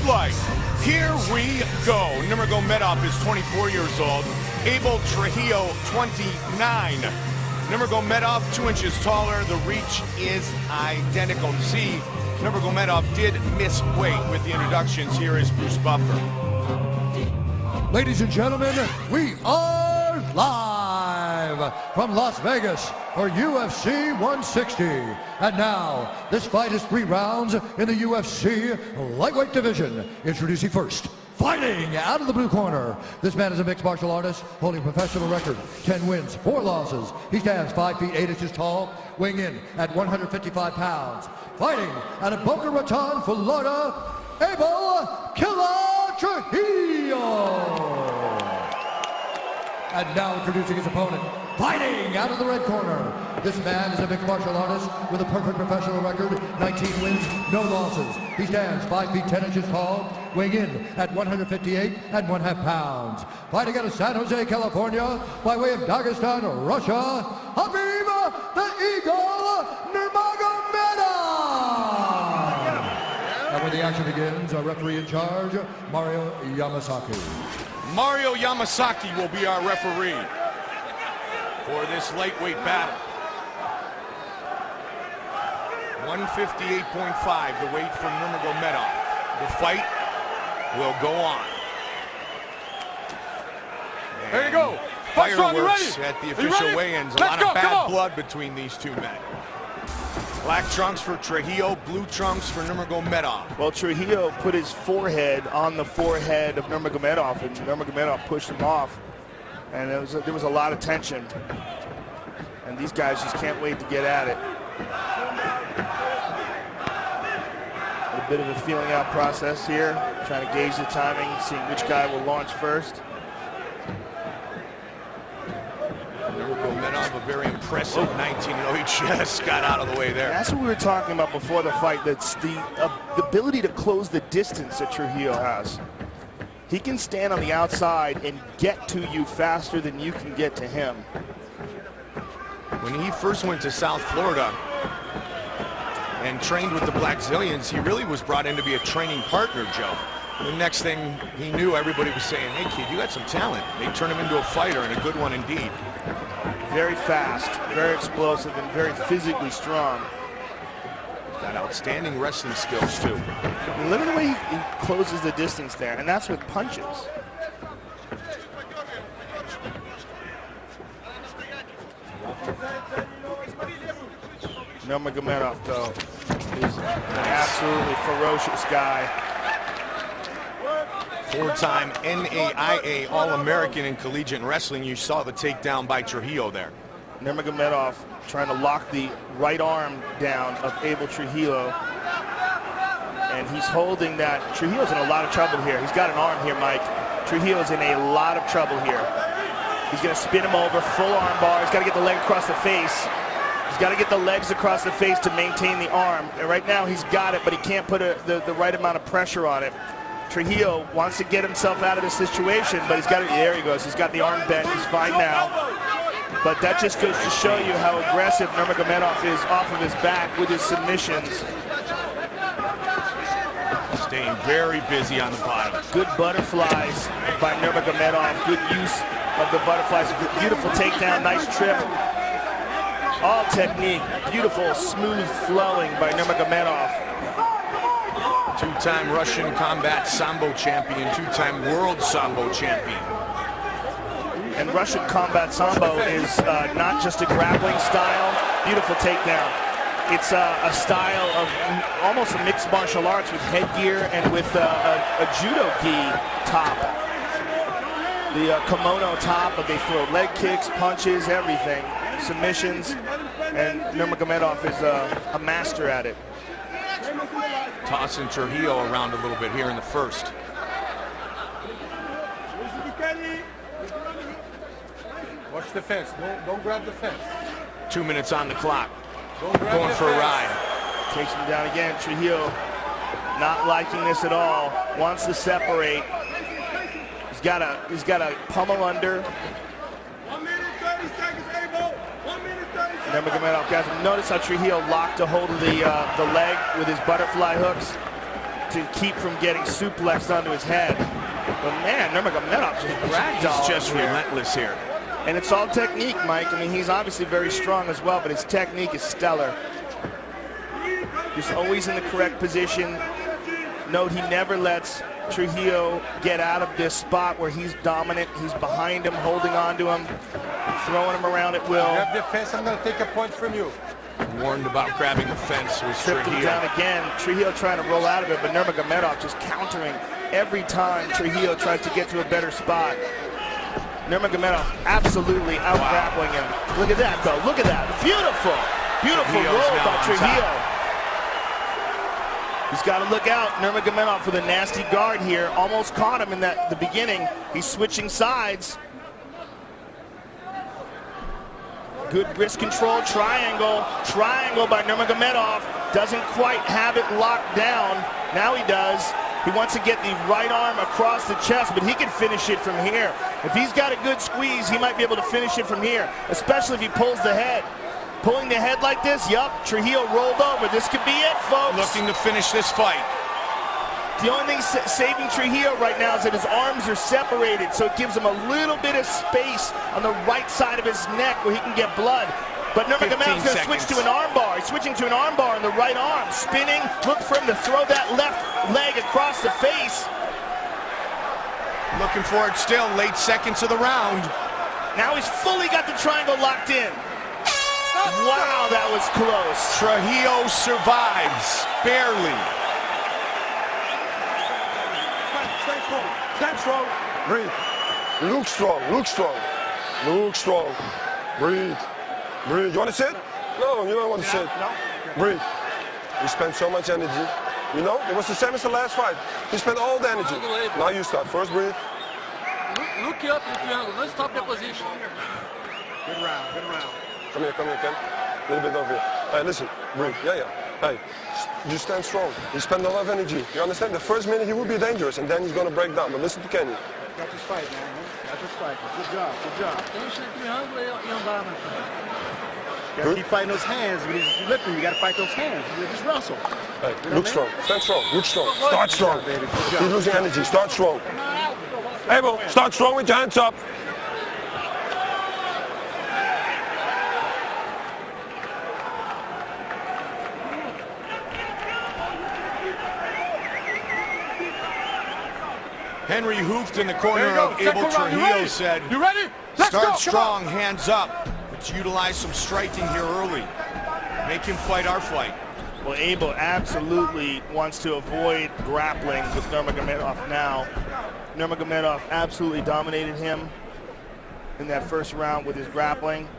like. Here we go. Nurmagomedov is 24 years old. Abel Trujillo, 29. Nurmagomedov, 2 inches taller. The reach is identical. See, Nurmagomedov did miss weight with the introductions. Here is Bruce Buffer. Ladies and gentlemen, we are live from Las Vegas for UFC 160. And now, this fight is 3 rounds in the UFC lightweight division. Introducing first, fighting out of the blue corner. This man is a mixed martial artist holding a professional record, 10 wins, 4 losses. He stands 5 feet 8 inches tall, weighing in at 155 pounds. Fighting out of Boca Raton, Florida, Abel Trujillo. And now introducing his opponent, fighting out of the red corner. This man is a mixed martial artist with a perfect professional record, 19 wins, no losses. He stands 5 feet 10 inches tall, weighing in at 158 and 1/2 pounds. Fighting out of San Jose, California, by way of Dagestan, Russia, Khabib the Eagle Nurmagomedov. And when the action begins, our referee in charge, Mario Yamasaki. Mario Yamasaki will be our referee for this lightweight battle. 158.5, the weight from Nurmagomedov. The fight will go on. And there you go. Fireworks at the official weigh-ins. A lot of bad blood between these two men. Black trunks for Trujillo, blue trunks for Nurmagomedov. Well, Trujillo put his forehead on the forehead of Nurmagomedov, and Nurmagomedov pushed him off. And there was a lot of tension. And these guys just can't wait to get at it. A bit of a feeling out process here, trying to gauge the timing, seeing which guy will launch first. Nurmagomedov, a very impressive 19-0. He just got out of the way there. That's what we were talking about before the fight. That's the ability to close the distance that Trujillo has. He can stand on the outside and get to you faster than you can get to him. When he first went to South Florida and trained with the Black Zillions, he really was brought in to be a training partner, Joe. The next thing he knew, everybody was saying, hey kid, you got some talent. They turned him into a fighter, and a good one indeed. Very fast, very explosive, and very physically strong. Got outstanding wrestling skills too. And look at the way he closes the distance there, and that's with punches. Nurmagomedov, though, is an absolutely ferocious guy. 4-time NAIA All-American in collegiate wrestling. You saw the takedown by Trujillo there. Nurmagomedov trying to lock the right arm down of Abel Trujillo. And he's holding that. Trujillo's in a lot of trouble here. He's got an arm here, Mike. Trujillo's in a lot of trouble here. He's going to spin him over, full arm bar. He's got to get the leg across the face. He's got to get the legs across the face to maintain the arm. And right now he's got it, but he can't put the right amount of pressure on it. Trujillo wants to get himself out of this situation, but he's got it. There he goes. He's got the arm bent. He's fine now. But that just goes to show you how aggressive Nurmagomedov is off of his back with his submissions. Staying very busy on the bottom. Good butterflies by Nurmagomedov. Good use of the butterflies. Beautiful takedown. Nice trip. All technique. Beautiful, smooth flowing by Nurmagomedov. 2-time Russian combat sambo champion, 2-time world sambo champion. And Russian combat sambo is not just a grappling style. Beautiful takedown. It's a style of almost a mixed martial arts with headgear and with a judo gi top. The kimono top, but they throw leg kicks, punches, everything. Submissions, and Nurmagomedov is a master at it. Tossing Trujillo around a little bit here in the first. Watch the fence. Don't grab the fence. 2 minutes on the clock. Going for a ride. Takes him down again. Trujillo not liking this at all. Wants to separate. He's got a pummel under. 1 minute 30 seconds, Abel. 1 minute 30 seconds. Nurmagomedov, guys, notice how Trujillo locked a hold of the leg with his butterfly hooks. to keep from getting suplexed onto his head. But man, Nurmagomedov just ragdoll. He's just relentless here. And it's all technique, Mike. I mean, he's obviously very strong as well, but his technique is stellar. He's always in the correct position. Note he never lets Trujillo get out of this spot where he's dominant. He's behind him, holding on to him, throwing him around at will. Grab the fence, I'm going to take a point from you. Warned about grabbing the fence was Tripped him Trujillo. down again. Trujillo trying to roll out of it, but Nurmagomedov just countering every time Trujillo tries to get to a better spot. Nurmagomedov absolutely out-grappling him. Look at that, though. Look at that. Beautiful. Beautiful roll by Trujillo. He's got to look out. Nurmagomedov with a nasty guard here. Almost caught him in the beginning. He's switching sides. Good wrist control. Triangle. Triangle by Nurmagomedov. Doesn't quite have it locked down. Now he does. He wants to get the right arm across the chest, but he can finish it from here. If he's got a good squeeze, he might be able to finish it from here, especially if he pulls the head. Pulling the head like this, yup, Trujillo rolled over. This could be it, folks. Looking to finish this fight. The only thing saving Trujillo right now is that his arms are separated, so it gives him a little bit of space on the right side of his neck where he can get blood. But Nurmagomedov's going to switch to an armbar. He's switching to an armbar on the right arm. Spinning, look for him to throw that left leg across the face. Looking for it still, late seconds of the round. Now he's fully got the triangle locked in. Wow, that was close. Trujillo survives, barely. Stand strong. Breathe. Look strong, look strong. Look strong. Breathe. Breathe. You want to sit? No, you don't want to sit. No. Breathe. You spent so much energy. You know, it was the same as the last fight. You spent all the energy. Now you start. First breathe. Look up the triangle. Don't stop the position. Good round, good round. Come here, Ken. A little bit over here. Hey, listen. Breathe. Yeah. Hey, you stand strong. You spend a lot of energy. You understand? The first minute he will be dangerous, and then he's going to break down. But listen to Kenny. Got this fight, man. Got this fight. Good job, good job. Deixa o triângulo e andar, meu filho. You gotta keep fighting those hands. When he's lifting, you gotta fight those hands. You just wrestle. Hey, look strong. Stand strong. Look strong. Start strong. You're losing energy. Start strong. Abel, start strong with your hands up. Henry Hooft in the corner of Second Abel round, Trujillo said, You ready? Let's go. start strong, hands up. Let's utilize some striking here early. Make him fight our fight. Well, Abel absolutely wants to avoid grappling with Nurmagomedov now. Nurmagomedov absolutely dominated him in that first round with his grappling.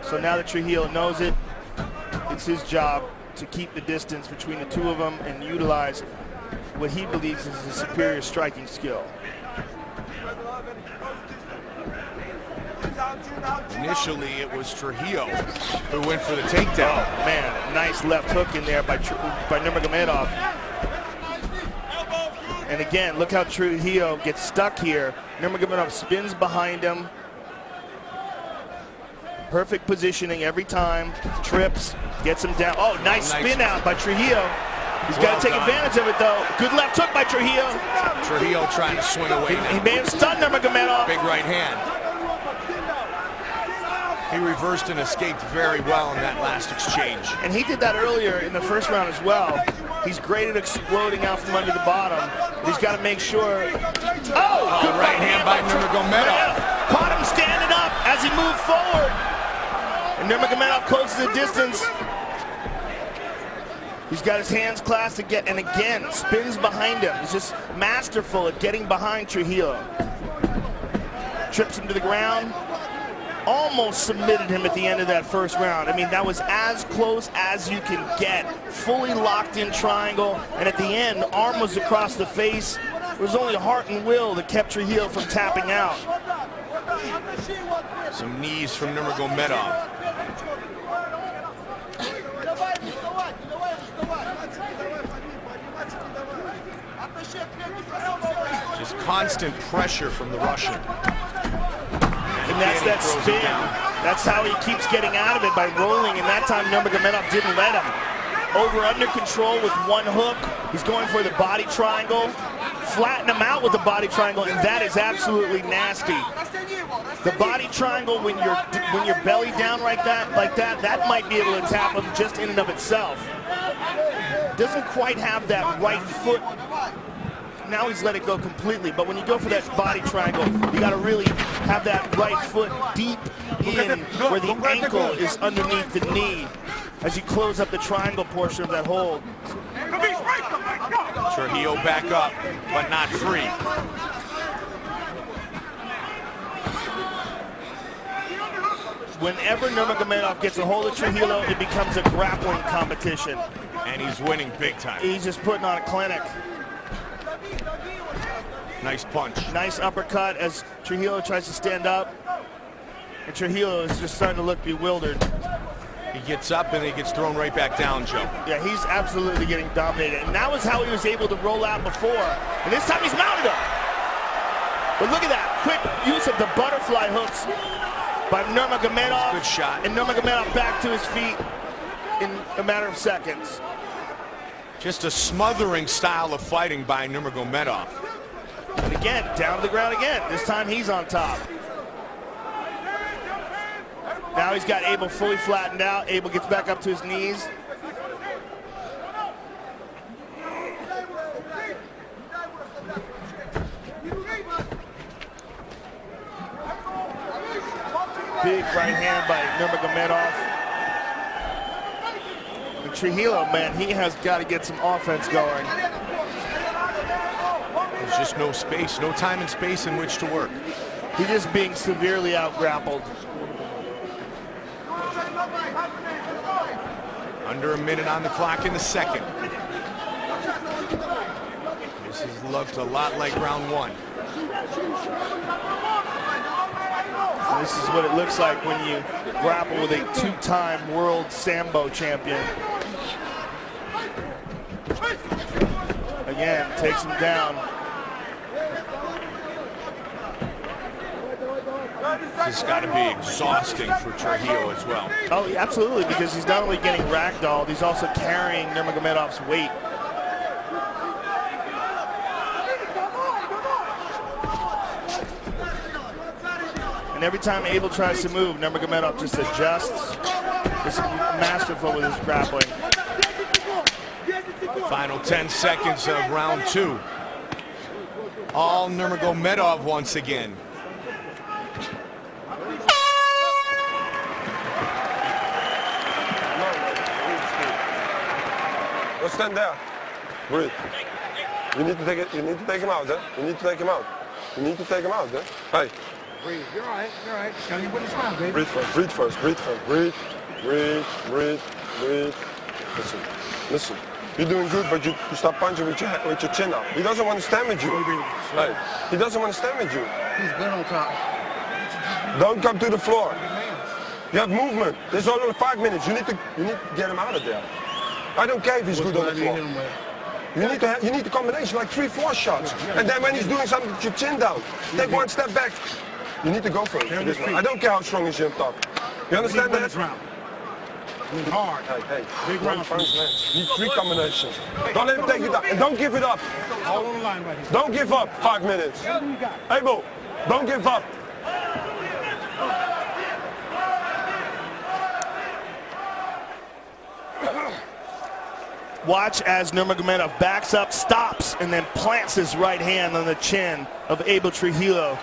So now that Trujillo knows it, it's his job to keep the distance between the two of them and utilize what he believes is a superior striking skill. Initially, it was Trujillo who went for the takedown. Oh, man, nice left hook in there by Nurmagomedov. And again, look how Trujillo gets stuck here. Nurmagomedov spins behind him. Perfect positioning every time. Trips, gets him down. Oh, nice spin out by Trujillo. He's got to take advantage of it, though. Good left hook by Trujillo. Trujillo trying to swing away now. He may have stunned Nurmagomedov. Big right hand. He reversed and escaped very well in that last exchange. And he did that earlier in the first round as well. He's great at exploding out from under the bottom. But he's got to make sure. Oh, good right hand by Nurmagomedov. Caught him standing up as he moved forward. And Nurmagomedov closes the distance. He's got his hands clasped again, and again, spins behind him. He's just masterful at getting behind Trujillo. Trips him to the ground. Almost submitted him at the end of that first round. I mean, that was as close as you can get. Fully locked in triangle, and at the end, arm was across the face. It was only heart and will that kept Trujillo from tapping out. Some knees from Nurmagomedov. Just constant pressure from the Russian. And that's that spin. That's how he keeps getting out of it, by rolling, and that time Nurmagomedov didn't let him. Over under control with one hook. He's going for the body triangle. Flatten him out with the body triangle, and that is absolutely nasty. The body triangle, when you're belly down like that might be able to tap him just in and of itself. Doesn't quite have that right foot. Now he's let it go completely, but when you go for that body triangle, you got to really have that right foot deep in where the ankle is underneath the knee as you close up the triangle portion of that hold. Trujillo back up, but not free. Whenever Nurmagomedov gets a hold of Trujillo, it becomes a grappling competition. And he's winning big time. He's just putting on a clinic. Nice punch. Nice uppercut as Trujillo tries to stand up. And Trujillo is just starting to look bewildered. He gets up and he gets thrown right back down, Joe. Yeah, he's absolutely getting dominated. And that was how he was able to roll out before. And this time he's mounted up. But look at that quick use of the butterfly hooks by Nurmagomedov. Good shot. And Nurmagomedov back to his feet in a matter of seconds. Just a smothering style of fighting by Nurmagomedov. And again, down to the ground again. This time he's on top. Now he's got Abel fully flattened out. Abel gets back up to his knees. Big right hand by Nurmagomedov. And Trujillo, man, he has got to get some offense going. There's just no space, no time and space in which to work. He's just being severely out-grappled. Under a minute on the clock in the second. This has looked a lot like round one. This is what it looks like when you grapple with a two-time world Sambo champion. Again, takes him down. This has got to be exhausting for Trujillo as well. Oh, absolutely, because he's not only getting ragdolled, he's also carrying Nurmagomedov's weight. And every time Abel tries to move, Nurmagomedov just adjusts. Just masterful with his grappling. Final 10 seconds of round two. All Nurmagomedov once again. Go stand there. Breathe. You need to take it. You need to take him out, You need to take him out. You need to take him out, Hey. Breathe. You're all right. You're all right. Tell you what it's wrong, baby. Breathe first. Breathe first. Breathe first. Breathe. Breathe. Breathe. Breathe. Listen. Listen. You're doing good, but you stop punching with your chin up. He doesn't want to stand with you. Hey. He doesn't want to stand with you. He's good on top. Don't come to the floor. You have movement. There's only 5 minutes. You need to get him out of there. I don't care if he's good on the floor. You need the combination, like 3-4 shots. And then when he's doing something, put your chin down. Take one step back. You need to go for it. For this one. I don't care how strong he's on top. You understand that? Hard. Hey. Big round. Need 3 combinations. Don't let him take it up. And don't give it up. Hold on the line right here. Don't give up 5 minutes. Abel, don't give up. Watch as Nurmagomedov backs up, stops, and then plants his right hand on the chin of Abel Trujillo.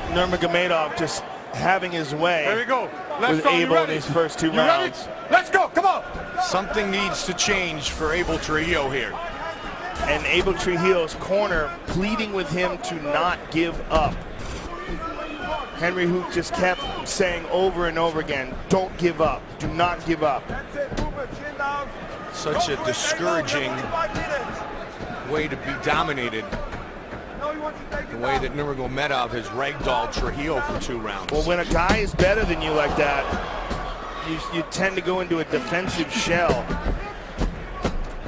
Nurmagomedov just having his way. There we go. With Abel in his first 2 rounds. Ready? Let's go. Come on. Something needs to change for Abel Trujillo here. And Abel Trujillo's corner pleading with him to not give up. Henry Hoop just kept saying over and over again, don't give up. Do not give up. Such a discouraging way to be dominated. The way that Nurmagomedov has ragdolled Trujillo for 2 rounds. Well, when a guy is better than you like that, you tend to go into a defensive shell.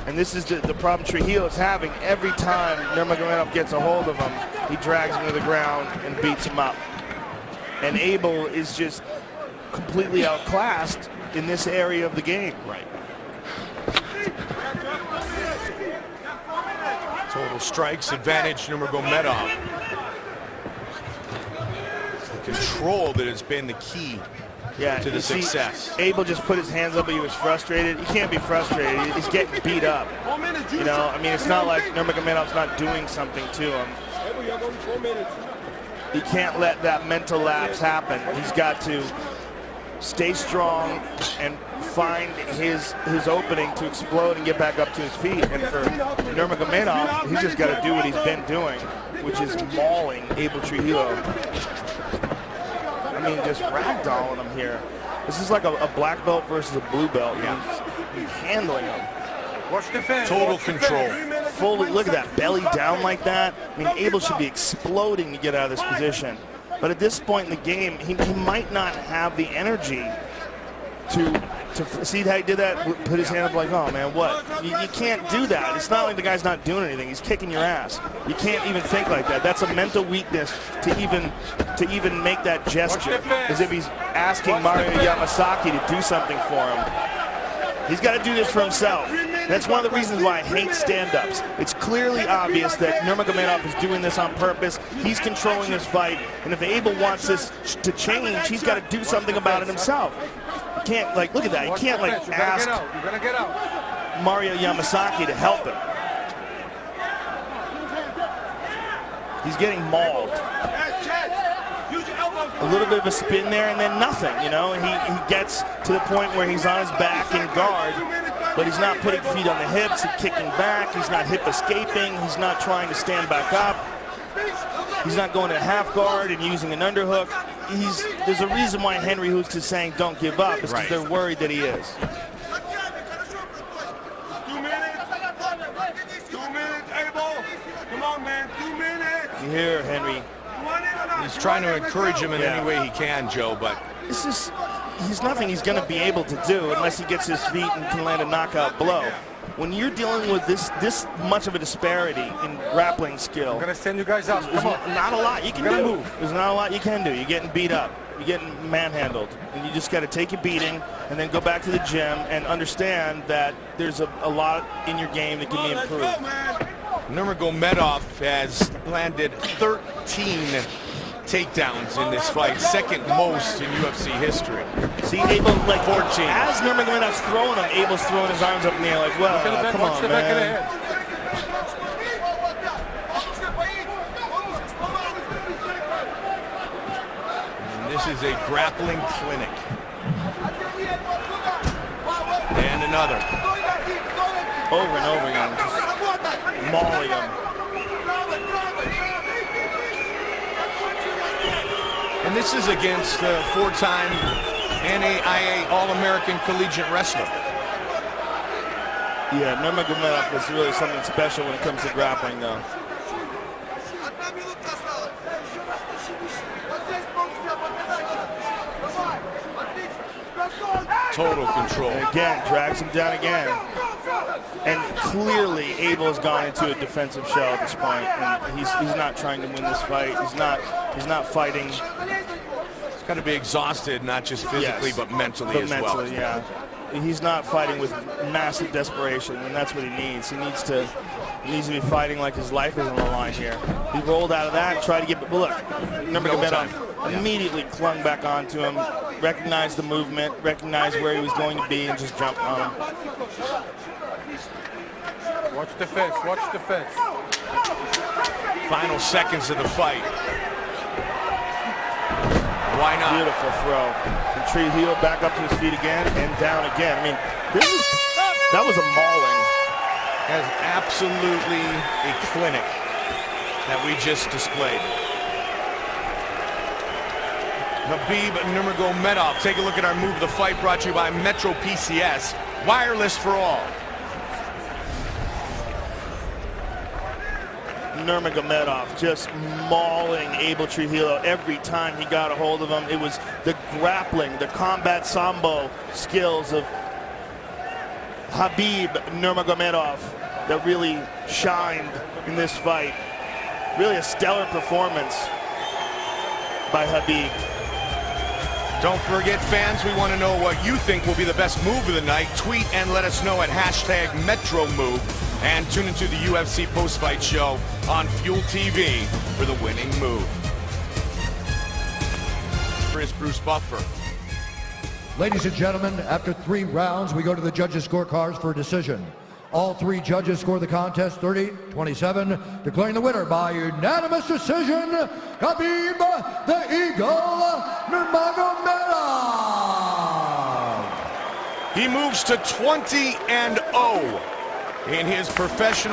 And this is the problem Trujillo is having. Every time Nurmagomedov gets a hold of him, he drags him to the ground and beats him up. And Abel is just completely outclassed in this area of the game. Right. Total strikes advantage Nurmagomedov. Control that has been the key to the success. Abel just put his hands up, but he was frustrated. He can't be frustrated. He's getting beat up. You know, I mean, it's not like Nurmagomedov's not doing something to him. He can't let that mental lapse happen. He's got to stay strong and find his opening to explode and get back up to his feet. And for Nurmagomedov, he's just got to do what he's been doing, which is mauling Abel Trujillo. I mean, just ragdolling him here. This is like a black belt versus a blue belt. He's handling him. Total control. Fully, look at that, belly down like that. I mean, Abel should be exploding to get out of this position. But at this point in the game, he might not have the energy to see how he did that, put his hand up like, oh man, what? You can't do that. It's not like the guy's not doing anything. He's kicking your ass. You can't even think like that. That's a mental weakness to even make that gesture, as if he's asking Mario Yamasaki to do something for him. He's got to do this for himself. That's one of the reasons why I hate stand-ups. It's clearly obvious that Nurmagomedov is doing this on purpose. He's controlling this fight, and if Abel wants this to change, he's got to do something about it himself. You can't, like, look at that. You can't, like, ask Mario Yamasaki to help him. He's getting mauled. A little bit of a spin there and then nothing, you know, and he gets to the point where he's on his back in guard, but he's not putting feet on the hips and kicking back. He's not hip escaping. He's not trying to stand back up. He's not going to half guard and using an underhook. There's a reason why Henry Hoots is saying don't give up. It's because they're worried that he is. 2 minutes. 2 minutes, Abel. Come on, man. 2 minutes. You hear Henry. He's trying to encourage him in any way he can, Joe, but he's nothing he's going to be able to do unless he gets his feet and can land a knockout blow. When you're dealing with this much of a disparity in grappling skill, I'm gonna stand you guys up. There's not a lot you can do. There's not a lot you can do. You're getting beat up. You're getting manhandled. And you just got to take a beating and then go back to the gym and understand that there's a lot in your game that can be improved. Nurmagomedov has landed 13 takedowns in this fight, second most in UFC history. See, Abel, like 14. As Nurmagomedov's throwing him, Abel's throwing his arms up in the air like, well, come on, man. And this is a grappling clinic. And another. Over and over again, just mauling him. And this is against the four-time NAIA All-American Collegiate Wrestler. Yeah, Nurmagomedov is really something special when it comes to grappling, though. Total control. And again, drags him down again. And clearly, Abel has gone into a defensive shell at this point, and he's not trying to win this fight. He's not fighting. He's got to be exhausted, not just physically, but mentally as well. Yeah. He's not fighting with massive desperation, and that's what he needs. He needs to be fighting like his life is on the line here. He rolled out of that, tried to get, but look, Nurmagomedov immediately clung back onto him, recognized the movement, recognized where he was going to be, and just jumped on him. Watch the fence. Watch the fence. Final seconds of the fight. Why not? Beautiful throw. And Trujillo back up to his feet again and down again. I mean, that was a mauling. That's absolutely a clinic that we just displayed. Khabib Nurmagomedov. Take a look at our move of the fight, brought to you by Metro PCS. Wireless for all. Nurmagomedov just mauling Abel Trujillo every time he got a hold of him. It was the grappling, the combat sambo skills of Khabib Nurmagomedov that really shined in this fight. Really a stellar performance by Khabib. Don't forget, fans, we want to know what you think will be the best move of the night. Tweet and let us know at #MetroMove. And tune into the UFC post-fight show on Fuel TV for the winning move. Here's Bruce Buffer. Ladies and gentlemen, after 3 rounds, we go to the judges' scorecards for a decision. All 3 judges score the contest 30-27, declaring the winner by unanimous decision, Khabib the Eagle Nurmagomedov. He moves to 20-0 in his professional